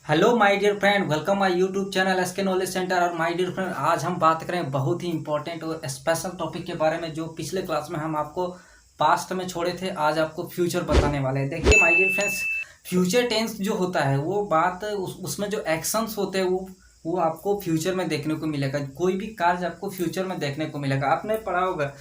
Hello my dear friend, welcome my YouTube channel SK knowledge centre. और my dear friend, आज हम बात करें बहुत ही इंपॉर्टेंट और स्पेशल टॉपिक के बारे में जो पिछले क्लास में हम आपको पास्ट में छोड़े थे। आज आपको फ्यूचर बताने वाले हैं। देखिए my dear friends, future tense जो होता है वो बात उसमें जो एक्शंस होते हैं वो आपको फ्यूचर में देखने को मिलेगा। कोई भी कार्य आपको फ्यूचर में देखने को मिलेगा। आपने पढ़ा होगा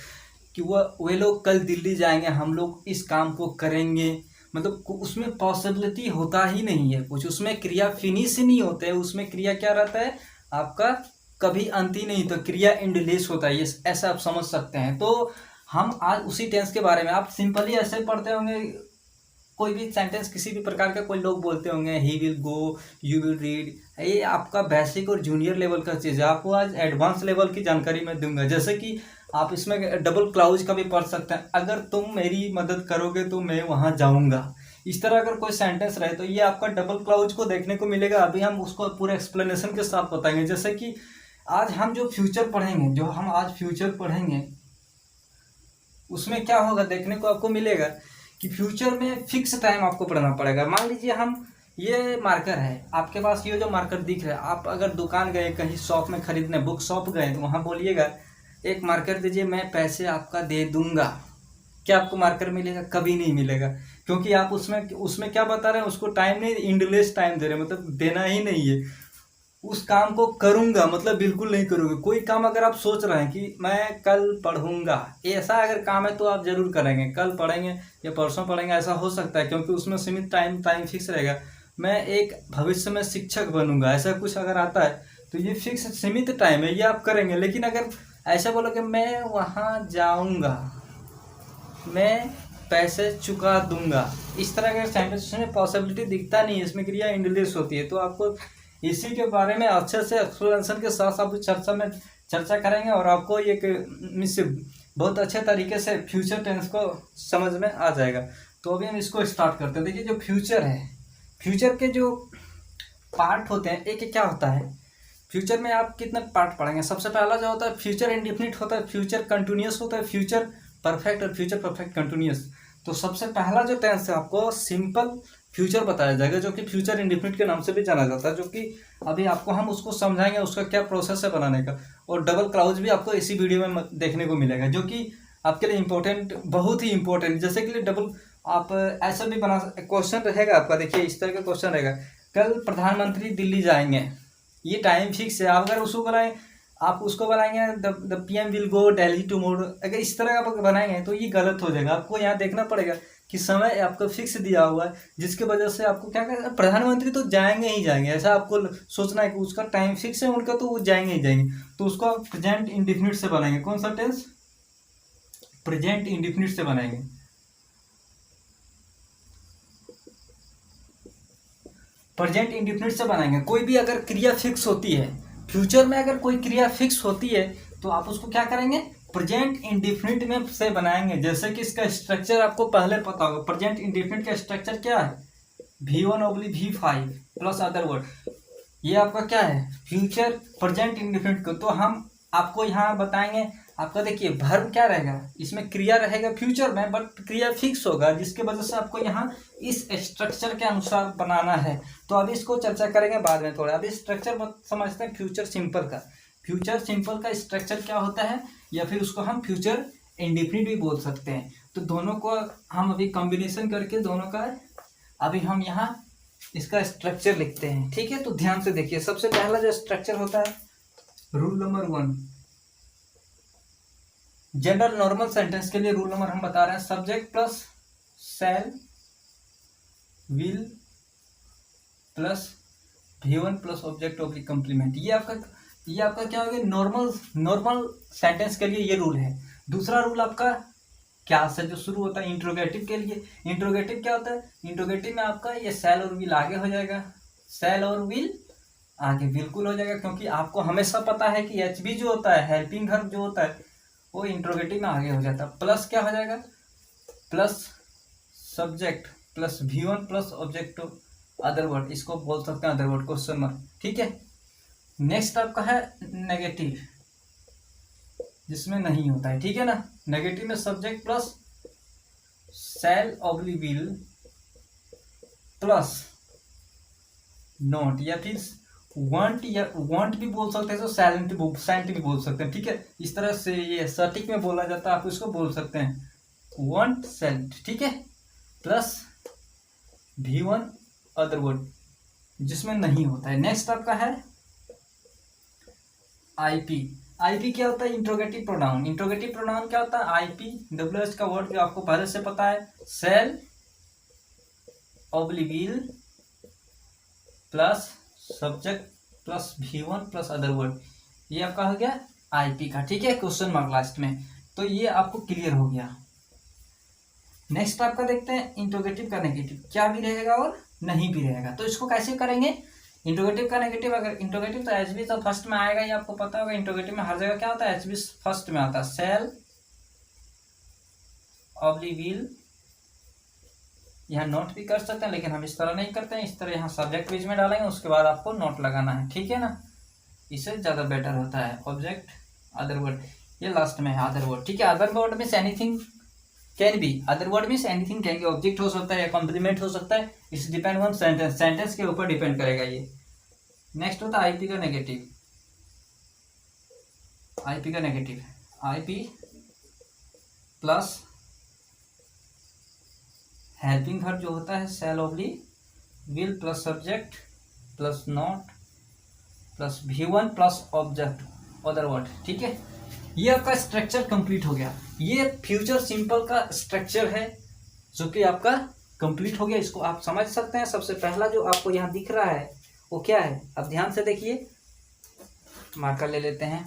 कि वे लोग कल दिल्ली जाएंगे, हम लोग इस काम को करेंगे। मतलब उसमें पॉसिबिलिटी होता ही नहीं है कुछ, उसमें क्रिया फिनिश ही नहीं होते है। उसमें क्रिया क्या रहता है आपका, कभी अंत ही नहीं, तो क्रिया इंडलेस होता है। ये ऐसा आप समझ सकते हैं। तो हम आज उसी टेंस के बारे में, आप सिंपली ऐसे पढ़ते होंगे कोई भी सेंटेंस, किसी भी प्रकार का कोई लोग बोलते होंगे he will go, you will read. ये आपका बेसिक और जूनियर लेवल का चीज़ है। आपको आज एडवांस लेवल की जानकारी मैं दूंगा। जैसे कि आप इसमें डबल क्लाउज का भी पढ़ सकते हैं, अगर तुम मेरी मदद करोगे तो मैं वहाँ जाऊँगा। इस तरह अगर कोई सेंटेंस रहे तो ये आपका डबल क्लाउज को देखने को मिलेगा। अभी हम उसको पूरे एक्सप्लेनेशन के साथ बताएंगे। जैसे कि आज हम जो फ्यूचर पढ़ेंगे, जो हम आज फ्यूचर पढ़ेंगे उसमें क्या होगा देखने को आपको मिलेगा कि फ्यूचर में फिक्स टाइम आपको पढ़ना पड़ेगा। मान लीजिए हम, ये मार्कर है आपके पास, ये जो मार्कर दिख रहा है, आप अगर दुकान गए, कहीं शॉप में खरीदने, बुक शॉप गए, तो वहाँ बोलिएगा एक मार्कर दीजिए, मैं पैसे आपका दे दूंगा। क्या आपको मार्कर मिलेगा? कभी नहीं मिलेगा, क्योंकि आप उसमें उसमें क्या बता रहे हैं, उसको टाइम नहीं, इंडलेस टाइम दे रहे हैं, मतलब देना ही नहीं है। उस काम को करूंगा मतलब बिल्कुल नहीं करोगे। कोई काम अगर आप सोच रहे हैं कि मैं कल पढ़ूंगा, ऐसा अगर काम है तो आप जरूर करेंगे, कल पढ़ेंगे या परसों पढ़ेंगे, ऐसा हो सकता है, क्योंकि उसमें सीमित टाइम फिक्स रहेगा। मैं एक भविष्य में शिक्षक बनूंगा, ऐसा कुछ अगर आता है तो ये फिक्स सीमित टाइम है, ये आप करेंगे। लेकिन अगर ऐसा बोलोगे मैं वहाँ जाऊँगा, मैं पैसे चुका दूंगा, इस तरह के सेंटेंस में पॉसिबिलिटी दिखता नहीं है, इसमें क्रिया इंडलेस होती है। तो आपको इसी के बारे में अच्छे से एक्सप्लेनेशन के साथ साथ चर्चा करेंगे और आपको ये मिस बहुत अच्छे तरीके से फ्यूचर टेंस को समझ में आ जाएगा। तो अभी हम इसको स्टार्ट करते हैं। देखिए जो फ्यूचर है, फ्यूचर के जो पार्ट होते हैं, एक क्या होता है फ्यूचर में, आप कितने पार्ट पढ़ेंगे। सबसे पहला जो होता है फ्यूचर इंडेफिनिट होता है, फ्यूचर कंटिन्यूस होता है, फ्यूचर परफेक्ट और फ्यूचर परफेक्ट कंटिन्यूस। तो सबसे पहला जो टेंस है आपको सिंपल फ्यूचर बताया जाएगा, जो कि फ्यूचर इंडेफिनिट के नाम से भी जाना जाता है, जो कि अभी आपको हम उसको समझाएंगे, उसका क्या प्रोसेस है बनाने का। और डबल क्लाउज भी आपको इसी वीडियो में देखने को मिलेगा, जो कि आपके लिए इंपॉर्टेंट, बहुत ही इंपॉर्टेंट। जैसे कि डबल आप ऐसा भी बना, क्वेश्चन रहेगा आपका, देखिए इस तरह का क्वेश्चन रहेगा, कल प्रधानमंत्री दिल्ली जाएंगे, ये टाइम फिक्स है। आप अगर उसको बनाए, आप उसको बनाएंगे the PM will go Delhi tomorrow, अगर इस तरह आप बनाएंगे तो ये गलत हो जाएगा। आपको यहाँ देखना पड़ेगा कि समय आपको फिक्स दिया हुआ है, जिसके वजह से आपको क्या करना, प्रधानमंत्री तो जाएंगे ही जाएंगे, ऐसा आपको सोचना है कि उसका टाइम फिक्स है उनका, तो वो जाएंगे ही जाएंगे। तो उसको आप प्रेजेंट इंडिफिनिट से बनाएंगे। कौन सा टेंस? प्रेजेंट इंडिफिनिट से बनाएंगे। प्रेजेंट इंडिफिनिट से बनाएंगे। कोई भी अगर क्रिया फिक्स होती है फ्यूचर में, अगर कोई क्रिया फिक्स होती है तो आप उसको क्या करेंगे, प्रेजेंट इंडिफिनिट में से बनाएंगे। जैसे कि इसका स्ट्रक्चर आपको पहले पता होगा। प्रेजेंट इंडिफिनिट का स्ट्रक्चर क्या है, V1/V5 प्लस अदर वर्ड। ये आपका क्या है, फ्यूचर प्रेजेंट इंडेफिनिट को। तो हम आपको यहाँ बताएंगे। आपका देखिए वर्ब क्या रहेगा, इसमें क्रिया रहेगा फ्यूचर में, बट क्रिया फिक्स होगा, जिसके वजह से आपको यहाँ इस स्ट्रक्चर के अनुसार बनाना है। तो अभी इसको चर्चा करेंगे बाद में थोड़ा। अभी स्ट्रक्चर समझते हैं फ्यूचर सिंपल का। फ्यूचर सिंपल का स्ट्रक्चर क्या होता है, या फिर उसको हम फ्यूचर इंडेफिनिट भी बोल सकते हैं। तो दोनों को हम अभी कॉम्बिनेशन करके दोनों का अभी हम यहाँ इसका स्ट्रक्चर लिखते हैं। ठीक है, तो ध्यान से देखिए। सबसे पहला जो स्ट्रक्चर होता है, rule number 1, general normal sentence के लिए रूल नंबर हम बता रहे हैं, subject plus shell will plus V1 plus object of complement. ये आपका क्या हो गया, नॉर्मल सेंटेंस के लिए ये रूल है। दूसरा रूल आपका क्या से जो शुरू होता है इंट्रोगेटिव के लिए। इंट्रोगेटिव क्या होता है, इंट्रोगेटिव में आपका ये शैल और विल आगे हो जाएगा, शैल और विल आगे बिल्कुल हो जाएगा, क्योंकि आपको हमेशा पता है कि एच बी जो होता है, हेल्पिंग वर्ब जो होता है, वो इंट्रोगेटिव में आगे हो जाता है। प्लस क्या हो जाएगा, plus subject plus V1 plus object other word, इसको बोल सकते हैं अदर वर्ड, क्वेश्चन मार्क। ठीक है, नेक्स्ट आपका है नेगेटिव, जिसमें नहीं होता है। ठीक है ना, नेगेटिव में subject plus shall oblique will plus not, या फिर वांट, या वांट भी बोल सकते हैं, तो सेंट भी बोल सकते हैं, ठीक है। इस तरह से ये सटीक में बोला जाता है, आप इसको बोल सकते हैं वांट सेंट, ठीक है। प्लस V1 अदर वर्ड जिसमें नहीं होता है। नेक्स्ट आपका है आईपी। आईपी क्या होता है? Interrogative pronoun. इंट्रोगेटिव प्रोनाउन क्या होता है? आईपी WH का वर्ड जो आपको पहले से पता है, shall oblique will plus subject plus V1 plus other word, ये आपका हो गया आईपी का, ठीक है, क्वेश्चन मार्क लास्ट में। तो ये आपको क्लियर हो गया। नेक्स्ट आपका देखते हैं इंट्रोगेटिव का नेगेटिव, क्या भी रहेगा और नहीं भी रहेगा। तो इसको कैसे करेंगे? इंट्रोगेटिव का नेगेटिव, अगर इंट्रोगेटिव तो एच बी तो फर्स्ट में आएगा, ये आपको पता होगा। इंट्रोगेटिव में हर जगह क्या होता है? एच बी फर्स्ट में आता है। सेल ऑब्लिविल, यहाँ नोट भी कर सकते हैं, लेकिन हम इस तरह नहीं करते हैं। इस तरह यहाँ सब्जेक्ट बीच में डालेंगे, उसके बाद आपको नोट लगाना है, ठीक है ना। इससे ज़्यादा बेटर होता है। ऑब्जेक्ट अदर वर्ड, ये लास्ट में है अदर वर्ड, ठीक है। Other word means anything can be, other word means anything can be, object हो सकता है या कॉम्प्लीमेंट हो सकता है। इस डिपेंड ऑन सेंटेंस, सेंटेंस के ऊपर डिपेंड करेगा ये। नेक्स्ट होता है आईपी का नेगेटिव। आईपी का नेगेटिव, आईपी प्लस हेल्पिंग वर्ब जो होता है shall oblique will plus subject plus not plus V1 plus object other word, ठीक है। ये आपका स्ट्रक्चर कंप्लीट हो गया। ये फ्यूचर सिंपल का स्ट्रक्चर है जो कि आपका कंप्लीट हो गया। इसको आप समझ सकते हैं। सबसे पहला जो आपको यहाँ दिख रहा है वो क्या है? अब ध्यान से देखिए, मार्कर ले लेते हैं।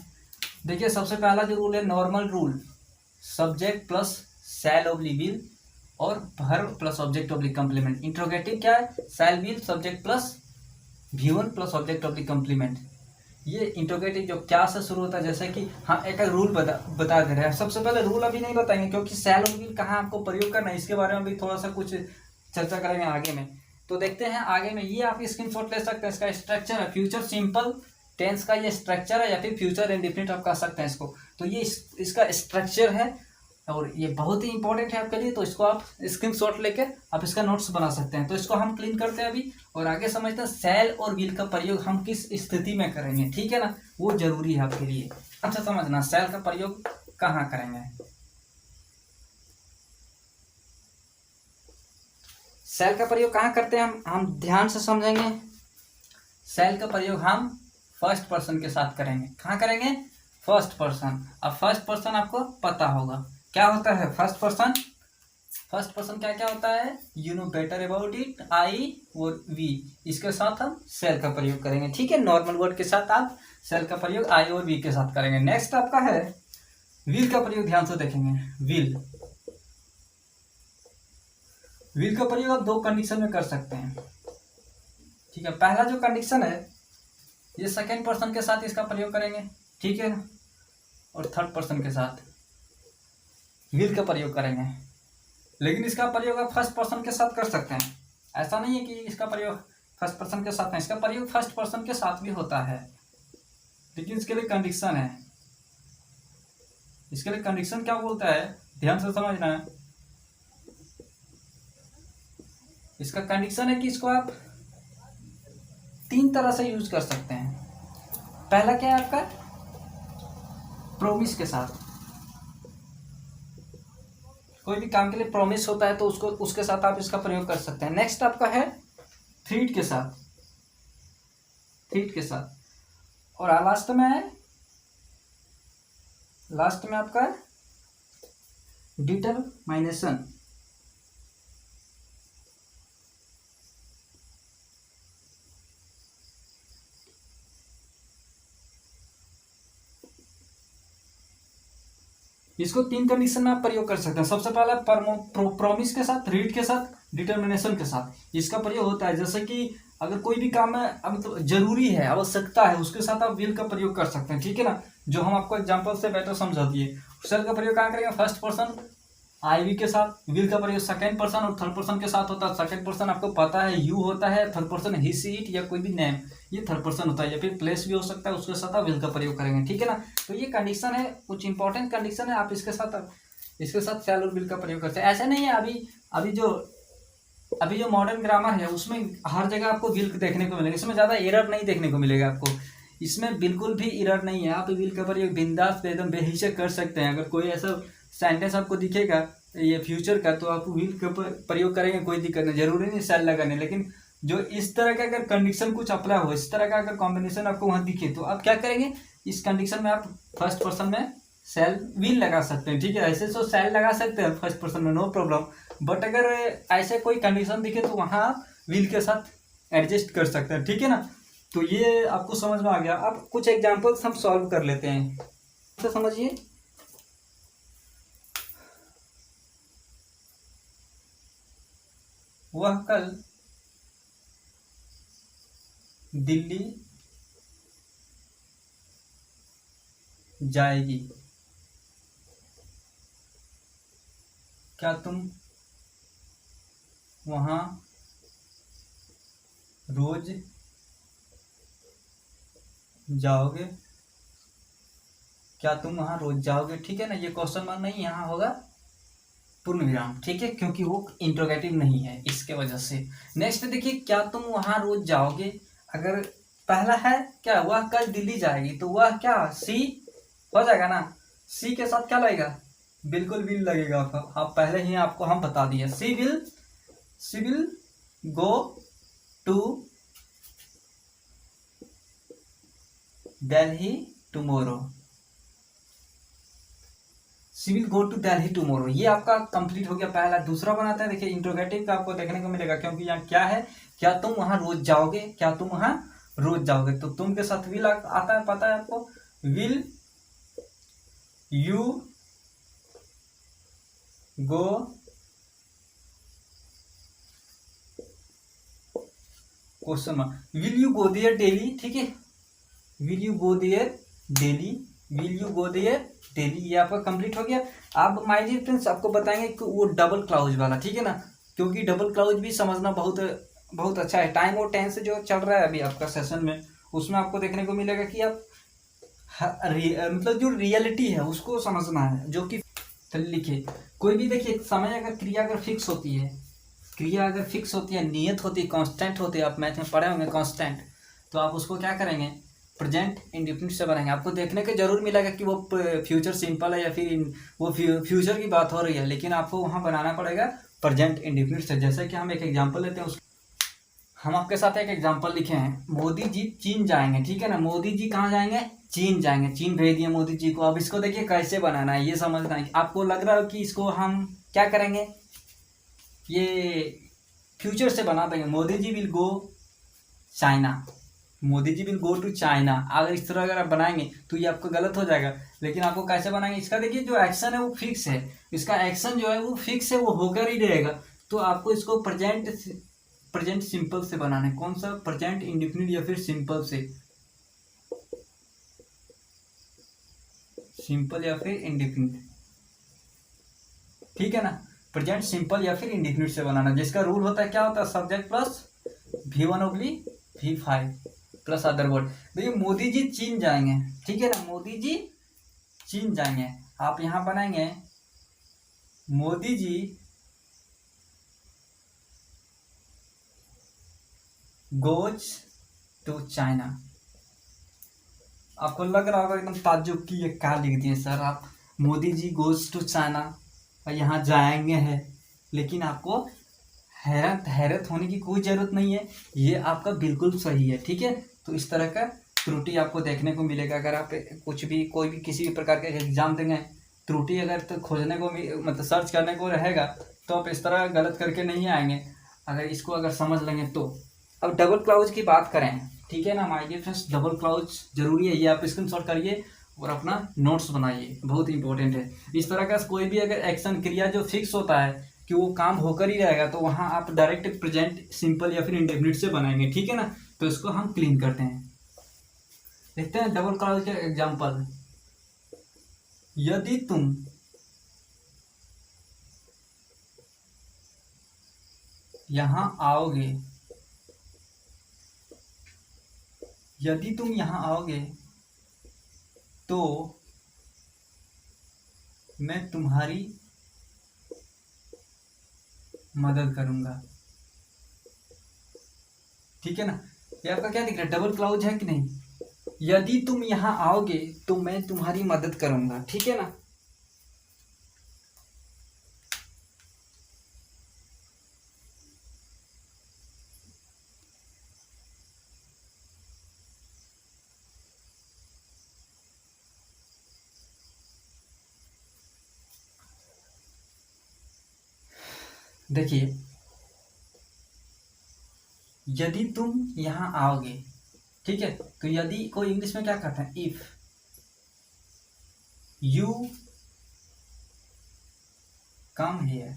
देखिए सबसे पहला जो रूल है normal rule, subject plus shall oblique will और verb plus object oblique complement. Interrogative क्या है? Shall will subject plus V1 plus object oblique complement. ये इंट्रोगेटिव जो क्या से शुरू होता है, जैसे कि हाँ एक रूल बता दे रहे हैं। सबसे पहले रूल अभी नहीं बताएंगे, क्योंकि सेल ऑब्लिविल कहाँ आपको प्रयोग करना है इसके बारे में भी थोड़ा सा कुछ चर्चा करेंगे आगे में। तो देखते हैं आगे में। ये आप स्क्रीनशॉट ले सकते हैं। इसका स्ट्रक्चर है फ्यूचर सिंपल टेंस का, ये स्ट्रक्चर है, या फिर फ्यूचर इंडेफिनिट आप कह सकते हैं इसको। तो ये इसका स्ट्रक्चर है और ये बहुत ही इंपॉर्टेंट है आपके लिए। तो इसको आप स्क्रीनशॉट लेके आप इसका नोट्स बना सकते हैं। तो इसको हम क्लीन करते हैं अभी और आगे समझते हैं सेल और विल का प्रयोग हम किस स्थिति में करेंगे, ठीक है ना। वो जरूरी है आपके लिए। अच्छा समझना, सेल का प्रयोग कहाँ करेंगे। सेल का प्रयोग कहाँ करते हैं हम ध्यान से समझेंगे। सेल का प्रयोग हम फर्स्ट पर्सन के साथ करेंगे। कहाँ करेंगे? First person. अब फर्स्ट पर्सन आपको पता होगा क्या होता है फर्स्ट पर्सन। फर्स्ट पर्सन क्या क्या होता है? You know better about it, I और वी। इसके साथ हम सेल का प्रयोग करेंगे, ठीक है। नॉर्मल वर्ड के साथ आप सेल का प्रयोग आई और वी के साथ करेंगे। नेक्स्ट आपका है विल का प्रयोग। ध्यान से देखेंगे, विल। विल का प्रयोग आप दो कंडीशन में कर सकते हैं, ठीक है। पहला जो कंडीशन है ये सेकेंड पर्सन के साथ इसका प्रयोग करेंगे, ठीक है ना। और थर्ड पर्सन के साथ विल का प्रयोग करेंगे। लेकिन इसका प्रयोग आप फर्स्ट पर्सन के साथ कर सकते हैं। ऐसा नहीं है कि इसका प्रयोग फर्स्ट पर्सन के साथ नहीं, इसका प्रयोग फर्स्ट पर्सन के साथ भी होता है, लेकिन इसके लिए कंडीशन है। इसके लिए कंडीशन क्या बोलता है, ध्यान से समझना है। इसका कंडीशन है कि इसको आप तीन तरह से यूज कर सकते हैं। पहला क्या है आपका? प्रोमिस के साथ। कोई भी काम के लिए प्रॉमिस होता है तो उसके साथ आप इसका प्रयोग कर सकते हैं। नेक्स्ट आपका है थ्रीट के साथ, थ्रीट के साथ। और लास्ट में आपका डिटरमिनेशन। इसको तीन कंडीशन में आप प्रयोग कर सकते हैं। सबसे पहला प्रॉमिस के साथ, रीड के साथ, डिटर्मिनेशन के साथ इसका प्रयोग होता है। जैसे कि अगर कोई भी काम है अब तो जरूरी है, आवश्यकता है, उसके साथ आप विल का प्रयोग कर सकते हैं, ठीक है ना। जो हम आपको एग्जांपल से बेटर समझा दिए। सेल का प्रयोग कहाँ करेंगे? फर्स्ट पर्सन आई वी के साथ। विल का प्रयोग सेकेंड पर्सन और थर्ड पर्सन के साथ होता है। सेकेंड पर्सन आपको पता है यू होता है, third person he see it या कोई भी नेम, ये थर्ड पर्सन होता है, या फिर प्लेस भी हो सकता है, उसके साथ आप विल का प्रयोग करेंगे, ठीक है ना। तो ये कंडीशन है, कुछ इंपॉर्टेंट कंडीशन है, आप इसके साथ सेल और विल का प्रयोग करते हैं। ऐसा नहीं है अभी जो अभी जो मॉडर्न ग्रामर है उसमें हर जगह आपको विल देखने को मिलेगा, इसमें ज़्यादा एरर नहीं देखने को मिलेगा आपको, इसमें बिल्कुल भी एरर नहीं है। आप विल का प्रयोग बिंदास एकदम बेहिचक कर सकते हैं। अगर कोई ऐसा सेंटेंस आपको दिखेगा ये फ्यूचर का, तो आप विल का प्रयोग करेंगे, कोई दिक्कत नहीं, जरूरी नहीं सेल लगाने। लेकिन जो इस तरह का अगर कंडीशन कुछ अप्लाई हो, इस तरह का अगर कॉम्बिनेशन आपको वहाँ दिखे, तो आप क्या करेंगे, इस कंडीशन में आप फर्स्ट पर्सन में सेल विल लगा सकते हैं। ठीक है, ऐसे तो सेल लगा सकते हैं फर्स्ट पर्सन में, नो प्रॉब्लम। बट अगर ऐसे कोई कंडीशन दिखे तो वहाँ आप विल के साथ एडजस्ट कर सकते हैं। ठीक है ना, तो ये आपको समझ में आ गया। अब कुछ एग्जांपल्स हम सॉल्व कर लेते हैं, तो समझिए। वह कल दिल्ली जाएगी, क्या तुम वहाँ रोज जाओगे? क्या तुम वहाँ रोज जाओगे? ठीक है ना, ये क्वेश्चन मार्क नहीं, यहाँ होगा पूर्ण विराम। ठीक है, क्योंकि वो इंट्रोगेटिव नहीं है, इसके वजह से। नेक्स्ट देखिए, क्या तुम वहाँ रोज जाओगे। अगर पहला है क्या, वह कल दिल्ली जाएगी, तो वह क्या सी हो जाएगा ना, सी के साथ क्या लगेगा, बिल्कुल विल लगेगा। आप पहले ही आपको हम बता दिए, she will go to Delhi tomorrow, she will go to Delhi tomorrow. ये आपका कंप्लीट हो गया पहला। दूसरा बनाते हैं, देखिए इंट्रोगेटिव का आपको देखने को मिलेगा, क्योंकि यहाँ क्या है, क्या तुम वहां रोज जाओगे, क्या तुम वहां रोज जाओगे, तो तुम के साथ विल आता है, पता है आपको, will you go question mark, will you go their daily. ठीक है, will you go their daily, will you go their daily, ये आपका कंप्लीट हो गया। आप माय डियर फ्रेंड्स आपको बताएंगे कि वो डबल क्लाउज वाला, ठीक है ना, क्योंकि डबल क्लाउज भी समझना बहुत बहुत अच्छा है। टाइम और टेंस जो चल रहा है अभी आपका सेशन में, उसमें आपको देखने को मिलेगा कि आप मतलब जो रियलिटी है उसको समझना है, जो कि तो लिखिए कोई भी, देखिए समय अगर क्रिया अगर फिक्स होती है, क्रिया अगर फिक्स होती है, नियत होती है, कांस्टेंट होती है, आप मैथ में पढ़े होंगे कांस्टेंट, तो आप उसको क्या करेंगे, प्रेजेंट इंडेफिनिट से बनाएंगे। आपको देखने को जरूर मिलेगा कि वो फ्यूचर सिंपल है या फिर वो फ्यूचर की बात हो रही है, लेकिन आपको वहाँ बनाना पड़ेगा प्रेजेंट इंडेफिनिट से। जैसे कि हम एक एग्जांपल लेते हैं, हम आपके साथ एक एग्जांपल लिखे हैं, मोदी जी चीन जाएंगे। ठीक है ना, मोदी जी कहाँ जाएंगे, चीन जाएंगे, चीन भेज दिए मोदी जी को। अब इसको देखिए कैसे बनाना है, ये समझना है। आपको लग रहा है कि इसको हम क्या करेंगे, ये फ्यूचर से बना देंगे, Modi ji will go China, Modi ji will go to China. अगर इस तरह अगर आप बनाएंगे तो ये आपको गलत हो जाएगा। लेकिन आपको कैसे बनाएंगे, इसका देखिए जो एक्शन है वो फिक्स है, इसका एक्शन जो है वो फिक्स है, वो होकर ही रहेगा। तो आपको इसको प्रेजेंट सिंपल से बनाना है। कौन सा, प्रेजेंट इंडेफिनिट या फिर सिंपल से, सिंपल या फिर इंडेफिनिट। ठीक है ना, प्रेजेंट सिंपल या फिर इंडेफिनिट से बनाना, जिसका रूल होता है क्या होता है, subject plus V1/V5 plus other word. देखिए मोदी जी चीन जाएंगे, ठीक है ना, मोदी जी चीन जाएंगे, आप यहां बनाएंगे Modi ji goes to China. आपको लग रहा होगा एकदम ताज्जुब की ये क्या लिख दिए सर आप, Modi ji goes to China और यहाँ जाएंगे है। लेकिन आपको हैरत होने की कोई जरूरत नहीं है, ये आपका बिल्कुल सही है। ठीक है, तो इस तरह का त्रुटि आपको देखने को मिलेगा। अगर आप कुछ भी कोई भी किसी भी प्रकार का एग्जाम देंगे, त्रुटि अगर तो खोजने को मतलब सर्च करने को रहेगा, तो आप इस तरह गलत करके नहीं आएंगे, अगर इसको अगर समझ लेंगे तो। अब डबल क्लाउज की बात करें, ठीक है ना my dear friends, double clause जरूरी है, ये आप स्क्रीनशॉट करिए और अपना नोट्स बनाइए, बहुत इंपॉर्टेंट है। इस तरह का कोई भी अगर एक्शन क्रिया जो फिक्स होता है कि वो काम होकर ही रहेगा, तो वहाँ आप डायरेक्ट प्रेजेंट सिंपल या फिर इंडेफिनिट से बनाएंगे। ठीक है ना, तो इसको हम क्लीन करते हैं। देखते हैं डबल क्लाउज का एग्जांपल, यदि तुम यहां आओगे, यदि तुम यहां आओगे तो मैं तुम्हारी मदद करूंगा। ठीक है ना। ये आपका क्या दिख रहा है, डबल क्लाउज है कि नहीं। यदि तुम यहाँ आओगे तो मैं तुम्हारी मदद करूंगा, ठीक है ना। देखिए, यदि तुम यहाँ आओगे, ठीक है, तो यदि को इंग्लिश में क्या कहते हैं, if you come here,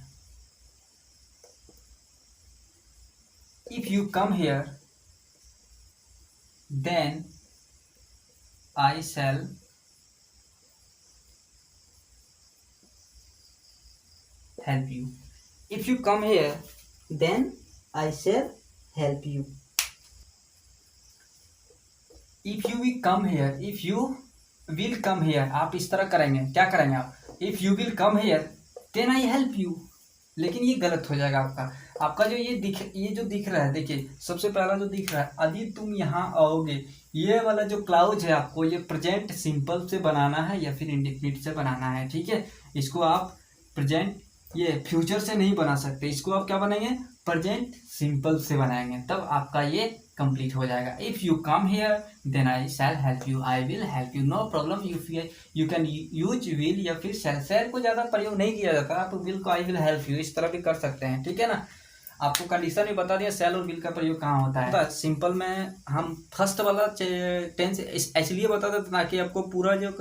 if you come here then I shall help you. If you come here then I shall help you. If you will come here, if you will come here, आप इस तरह करेंगे, क्या करेंगे आप, if you will come here then I help you, लेकिन ये गलत हो जाएगा आपका। आपका जो ये जो दिख रहा है, देखिए सबसे पहला जो दिख रहा है, यदि तुम यहाँ आओगे, ये वाला जो क्लाउज है आपको ये प्रेजेंट सिंपल से बनाना है या फिर इंडेफिनिट से बनाना है, ठीक है। इसको आप प्रेजेंट ये फ्यूचर से नहीं बना सकते, इसको आप क्या बनाएंगे, प्रेजेंट सिंपल से बनाएंगे, तब आपका ये कंप्लीट हो जाएगा। If you come here then I shall help you, I will help you, no problem. You can use will या फिर शैल को ज्यादा प्रयोग नहीं किया जाता, आप विल को आई विल हेल्प यू इस तरह भी कर सकते हैं, ठीक है ना। आपको कंडीशन भी बता दिया शैल और विल का प्रयोग कहाँ होता है। तो सिंपल में हम फर्स्ट वाला टेंस इसलिए बता देते ताकि आपको पूरा जो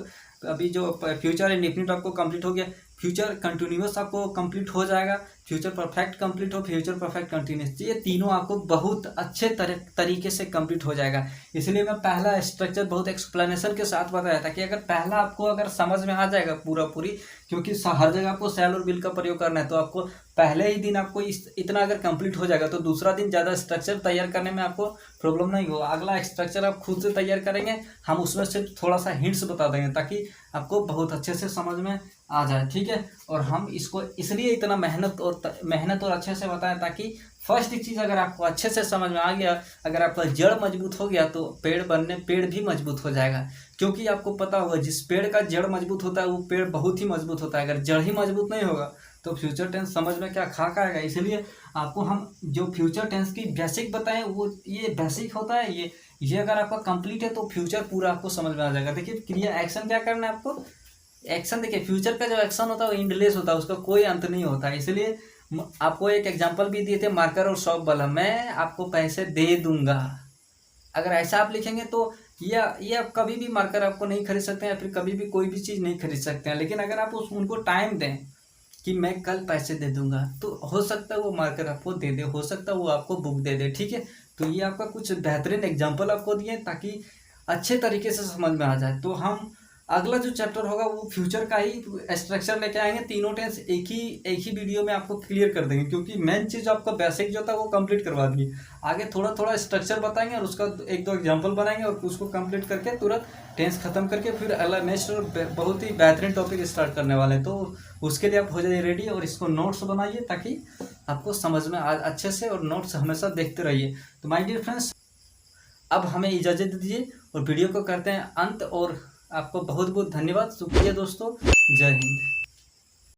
अभी जो फ्यूचर इंडेफिनिट आपको कंप्लीट हो गया, फ्यूचर कंटिन्यूअस आपको कंप्लीट हो जाएगा, फ्यूचर परफेक्ट कंप्लीट हो, फ्यूचर परफेक्ट कंटिन्यूअस, ये तीनों आपको बहुत अच्छे तरीके से कंप्लीट हो जाएगा। इसलिए मैं पहला स्ट्रक्चर बहुत एक्सप्लेनेशन के साथ बताया था कि अगर पहला आपको अगर समझ में आ जाएगा पूरी, क्योंकि हर जगह आपको शैल और विल का प्रयोग करना है, तो आपको पहले ही दिन आपको इतना अगर कंप्लीट हो जाएगा तो दूसरा दिन ज़्यादा स्ट्रक्चर तैयार करने में आपको प्रॉब्लम नहीं होगा। अगला स्ट्रक्चर आप खुद से तैयार करेंगे, हम उसमें से थोड़ा सा हिंट्स बता देंगे ताकि आपको बहुत अच्छे से समझ में आ जाए, ठीक है। और हम इसको इसलिए इतना मेहनत और अच्छे से बताएं ताकि फर्स्ट चीज़ अगर आपको अच्छे से समझ में आ गया, अगर आपका जड़ मजबूत हो गया तो पेड़ भी मजबूत हो जाएगा। क्योंकि आपको पता होगा जिस पेड़ का जड़ मजबूत होता है वो पेड़ बहुत ही मजबूत होता है, अगर जड़ ही मजबूत नहीं होगा तो फ्यूचर टेंस समझ में क्या खाक आएगा। इसलिए आपको हम जो फ्यूचर टेंस की बेसिक बताएं वो ये बेसिक होता है, ये अगर आपका कंप्लीट है तो फ्यूचर पूरा आपको समझ में आ जाएगा। देखिए क्रिया एक्शन क्या करना है आपको, एक्शन देखिए फ्यूचर का जो एक्शन होता है वो एंडलेस होता है, उसका कोई अंत नहीं होता है। इसलिए आपको एक एग्जांपल भी दिए थे मार्कर और शॉप वाला, मैं आपको पैसे दे दूंगा, अगर ऐसा आप लिखेंगे तो ये आप कभी भी मार्कर आपको नहीं खरीद सकते हैं या फिर कभी भी कोई भी चीज़ नहीं खरीद सकते हैं। लेकिन अगर आप उनको टाइम दें कि मैं कल पैसे दे दूंगा तो हो सकता है वो मार्कर आपको दे दे, हो सकता है वो आपको बुक दे दे, ठीक है। तो ये आपका कुछ बेहतरीन एग्जाम्पल आपको दिए ताकि अच्छे तरीके से समझ में आ जाए। तो हम अगला जो चैप्टर होगा वो फ्यूचर का ही स्ट्रक्चर लेके आएंगे, तीनों टेंस एक ही वीडियो में आपको क्लियर कर देंगे, क्योंकि मेन चीज़ आपका बेसिक जो था वो कंप्लीट करवा दिए। आगे थोड़ा थोड़ा स्ट्रक्चर बताएंगे और उसका एक दो एग्जांपल बनाएंगे और उसको कंप्लीट करके तुरंत टेंस खत्म करके फिर अगला नेक्स्ट और बहुत ही बेहतरीन टॉपिक स्टार्ट करने वाले हैं। तो उसके लिए आप हो जाइए रेडी और इसको नोट्स बनाइए ताकि आपको समझ में अच्छे से, और नोट्स हमेशा देखते रहिए। तो माय डियर फ्रेंड्स, अब हमें इजाज़त दीजिए और वीडियो को करते हैं अंत, और आपको बहुत बहुत धन्यवाद, शुक्रिया दोस्तों, जय हिंद।